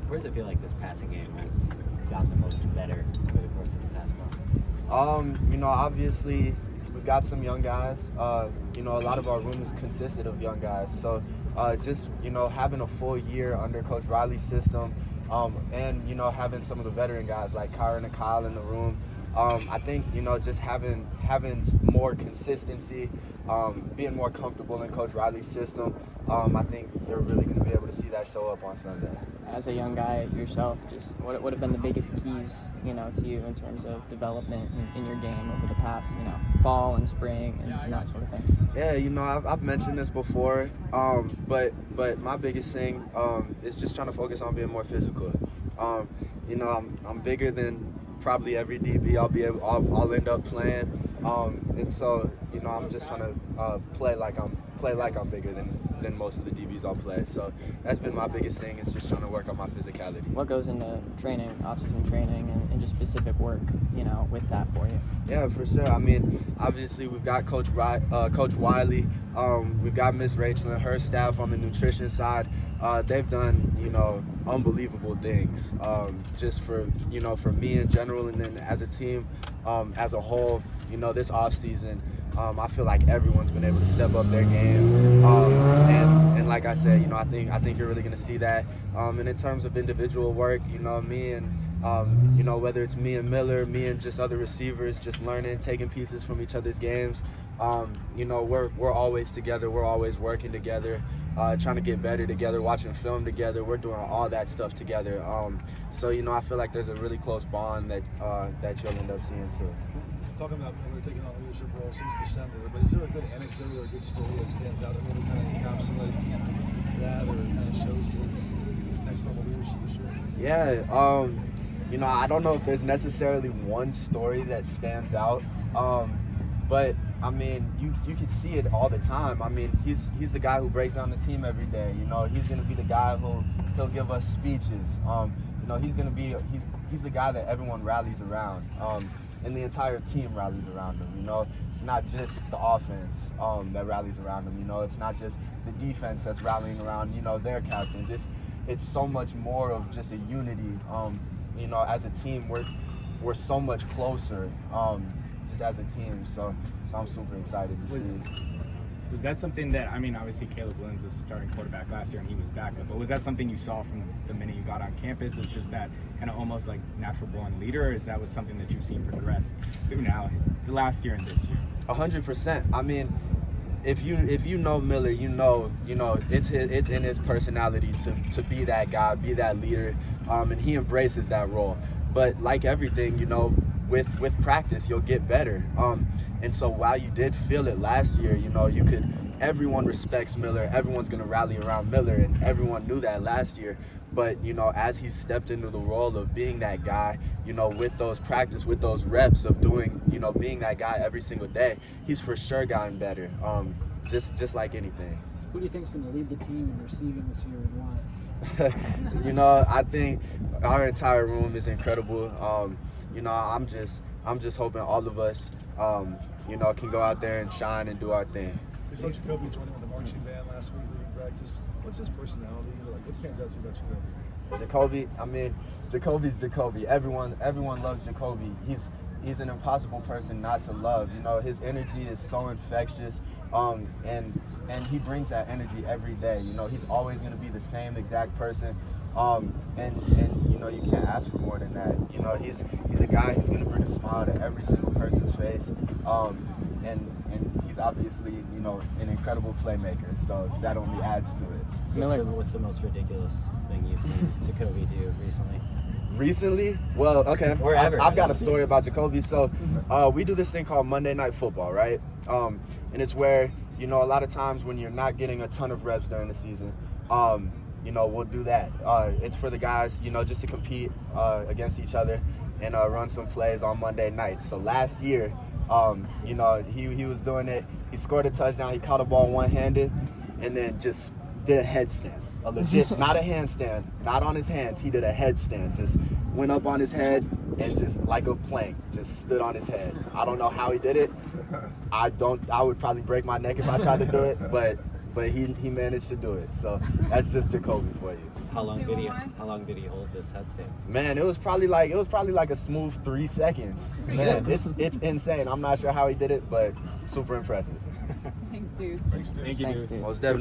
Where does it feel like this passing game has gotten the most better over the course of the past month? Obviously we've got some young guys. A lot of our room is consisted of young guys. So just having a full year under Coach Riley's system, and having some of the veteran guys like Kyron and Kyle in the room. I think just having more consistency, being more comfortable in Coach Riley's system. I think you're really going to be able to see that show up on Sunday. As a young guy yourself, just what would have been the biggest keys, to you in terms of development in your game over the past, fall and spring and that sort of thing? Yeah, I've mentioned this before, but my biggest thing is just trying to focus on being more physical. I'm bigger than probably every DB I'll end up playing, and so I'm just trying to play like I'm bigger than most of the DBs I'll play. So that's been my biggest thing, is just trying to work on my physicality. What goes into training, off-season training, and just specific work, with that for you? Yeah, for sure. I mean, obviously we've got Coach Wiley, we've got Miss Rachel and her staff on the nutrition side. They've done, unbelievable things, just for me in general, and then as a team, as a whole. This off season, I feel like everyone's been able to step up their game, and like I said, I think you're really going to see that. And in terms of individual work, me and whether it's me and Miller, me and just other receivers, just learning, taking pieces from each other's games. We're always together. We're always working together, trying to get better together, watching film together. We're doing all that stuff together. So I feel like there's a really close bond that you'll end up seeing too. Talking about Miller taking on a leadership role since December, but is there a good anecdote or a good story that stands out that really kind of encapsulates that, or kind of shows his next level leadership this year? Yeah, I don't know if there's necessarily one story that stands out, but I mean, you can see it all the time. I mean, he's the guy who breaks down the team every day. He's going to be the guy he'll give us speeches. He's the guy that everyone rallies around. And the entire team rallies around him. It's not just the offense that rallies around him. It's not just the defense that's rallying around their captains. It's so much more of just a unity. As a team, we're so much closer just as a team. So I'm super excited to see. Was that something that, obviously Caleb Williams was the starting quarterback last year and he was backup, but was that something you saw from the minute you got on campus? Is just that kind of almost like natural born leader, or is that was something that you've seen progress through now, the last year and this year? 100%. I mean, if you know Miller, it's in his personality to be that guy, be that leader, and he embraces that role. But like everything, with practice, you'll get better. And so while you did feel it last year, everyone respects Miller. Everyone's going to rally around Miller, and everyone knew that last year. But, as he stepped into the role of being that guy, with those practice, with those reps of doing, being that guy every single day, he's for sure gotten better, just like anything. Who do you think is going to lead the team in receiving this year and why? I think our entire room is incredible. I'm just hoping all of us, can go out there and shine and do our thing. We saw Jacoby joining with the marching band last week in practice. What's his personality? What stands out to you about Jacoby? Jacoby's Jacoby. Everyone loves Jacoby. He's an impossible person not to love. His energy is so infectious, and he brings that energy every day. He's always going to be the same exact person. And you can't ask for more than that. He's a guy who's going to bring a smile to every single person's face. And he's obviously, an incredible playmaker, so that only adds to it. Miller, what's the most ridiculous thing you've seen Jacoby do recently? Recently? Well, okay. I've got a story about Jacoby. So we do this thing called Monday Night Football, right? And it's where, a lot of times when you're not getting a ton of reps during the season, we'll do that. It's for the guys, just to compete against each other and run some plays on Monday nights. So last year, he was doing it. He scored a touchdown. He caught a ball one-handed and then just did a headstand. A legit, not a handstand, not on his hands. He did a headstand. Just went up on his head and just like a plank, just stood on his head. I don't know how he did it. I would probably break my neck if I tried to do it, but but he managed to do it. So that's just Jacoby for you. How long did he hold this headstand? Man, it was probably like a smooth 3 seconds. Man, it's insane. I'm not sure how he did it, but super impressive. Thanks, dude. Thanks, dude. Thank you, Thanks, Duce. dude. Most definitely.